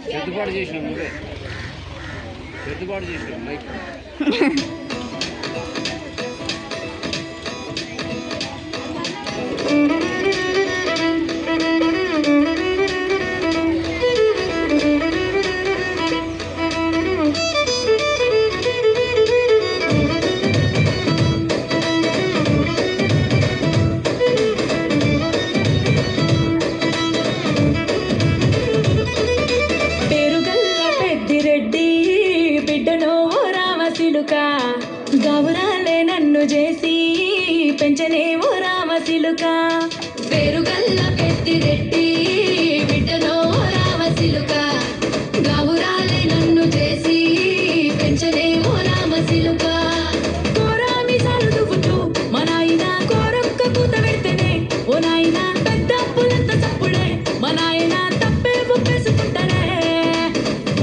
సర్దుబాటు చేసిన నువ్వే సర్దుబాటు చేసిన మైక్ గౌరాలే నన్ను చేసి పెంచనేమో రామసిలుక పేరుగల్ల పెద్దిరెడ్డి బిడ్డనో రామసిలుక గౌరాలే నన్ను చేసి పెంచనేమో రామసిలుక కోరామి సాలు దువ్వుతూ మా నాయన కోరొక్క కూత పెడితేనే ఓ నాయన పెద్ద అప్పులంత చప్పుడే మా నాయన తప్పే ఒప్పేసుకుంటానే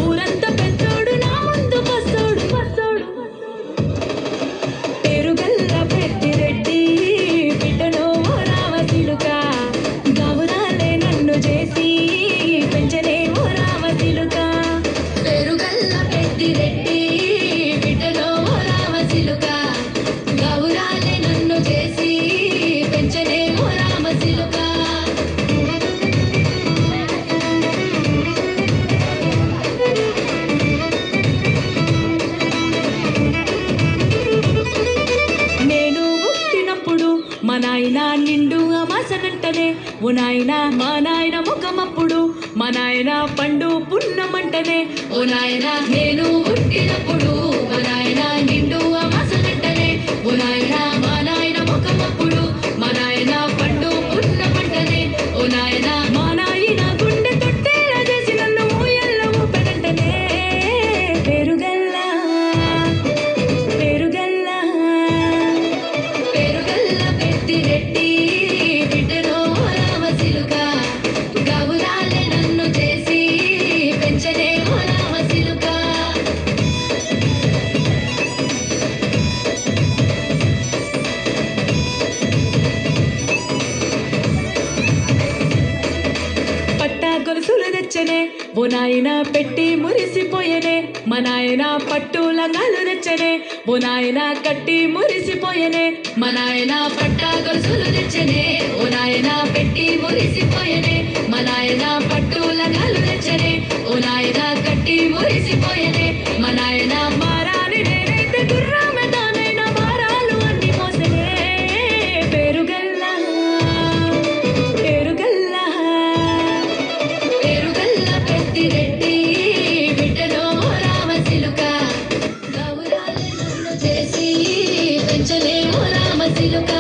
ఊరంతా పెద్దోడు నా ముందు పస్తోడు పస్తోడు పేరుగల్ల పెద్దిరెడ్డి బిడ్డనో రామసిలుక గౌరాలే నన్ను చేసి పెంచనేమో రామసిలుక పేరుగల్ల పెద్దిరెడ్డి బిడ్డనో రామసిలుక గౌరాలే నన్ను చేసి పెంచనేమో రామసిలుక మా నాయన నిండు అమాసనంటనే ఓ నాయన మా నాయన ముఖమప్పుడు మా నాయన పండు పున్నమంటనే ఓ నాయన నేను పుట్టినప్పుడు మా నాయన నిండు అమాసనంటనే ఓ నాయన మా నాయన ముఖమప్పుడు మా నాయన పండు పున్నమంటనే ఓ నాయన మా నాయన గుండె తొట్టేలా చేసి నన్ను ఊయల్ల ఊపెనంటనే పేరుగల్ల పేరుగల్ల పేరుగల్ల పెద్దిరెడ్డి బిడ్డనో రామసిలుక గౌరాలే నన్ను చేసి పెంచనేమో రామసిలుక పట్టా గొలుసులు తెచ్చనే ఓ నాయన పెట్టి మురిసిపోయనే మా నాయన పట్టు లంగాలు తెచ్చనే ఓ నాయన కట్టి మురిసిపోయనే మా నాయన పట్టా గొలుసులు తెచ్చనే ఓ నాయన పెట్టి మురిసిపోయనే మా నాయన పట్టు లంగాలు తెచ్చనే ఓ నాయన కట్టి మురిసిపోయనే మా నాయన మారాని నేనైతే గుర్రామె తానైనా మారాలు అన్ని మోసనే పేరుగల్ల పేరుగల్ల పేరుగల్ల పెద్దిరెడ్డి బిడ్డనో రామసిలుక గౌరాలే నన్ను చేసి పెంచనేమో రామసిలుక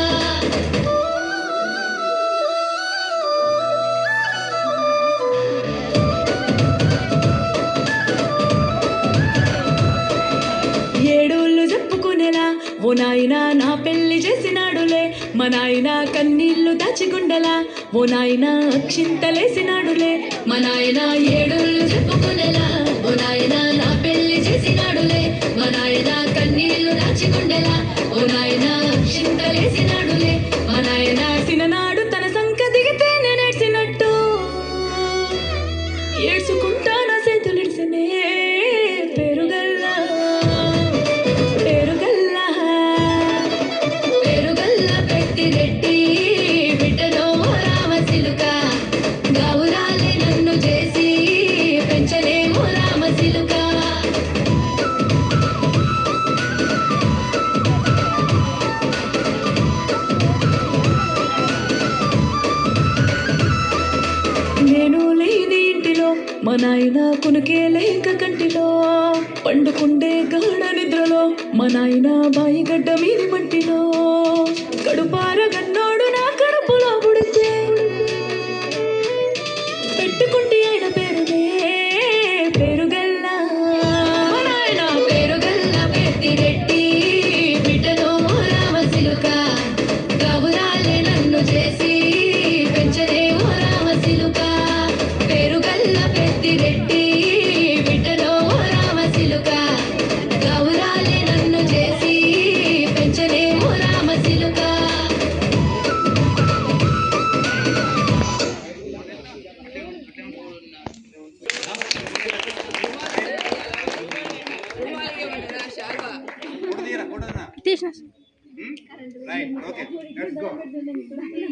ఏడోళ్ళు చెప్పుకునేలా ఓ నాయన నా పెళ్లి చేసినాడులే మా నాయన కన్నీళ్లు దాచిగుండలా ఓ నాయన అక్షింతలేసినాడులే మా నాయన ఏడోళ్ళు చెప్పుకునేలా ఓ నాయన నా పెళ్లి చేసినాడులే మా నాయన కన్నీళ్లు దాచిగుండలా ఓ నాయన అక్షింతలేసినాడులే మా నాయన సిననాడు తన సంక దిగితే నేనేడ్చినట్టు ఏడ్చుకుంటా నా చేతులిడిసనే పేరుగల్ల పేరుగల్ల పేరుగల్ల పెద్దిరెడ్డి బిడ్డనో రామసిలుక గౌరాలే నన్ను చేసి పెంచనేమో రామసిలుక నేను లేని ఇంటిలో మా నాయన కునుకే లేక కంటిలో పండుకుండే గాఢ నిద్రలో మా నాయన బాయిగడ్డ మీది మట్టిలో కడుపార గన్నోడు నా కడుపులో పుడితే పెట్టుకుంటే ఆయన పేరునే పేరుగల్ల మా నాయన పేరుగల్ల పెద్దిరెడ్డి బిడ్డనో రామసిలుక గౌరాలే నన్ను చేసి పెంచనేమో రామసిలుక పేరుగల్ల పెద్దిరెడ్డి బిడ్డనో రామసిలుక గౌరాలే నన్ను చేసి పెంచనేమో రామసిలుక రైట్ ఓకే లెట్స్ గో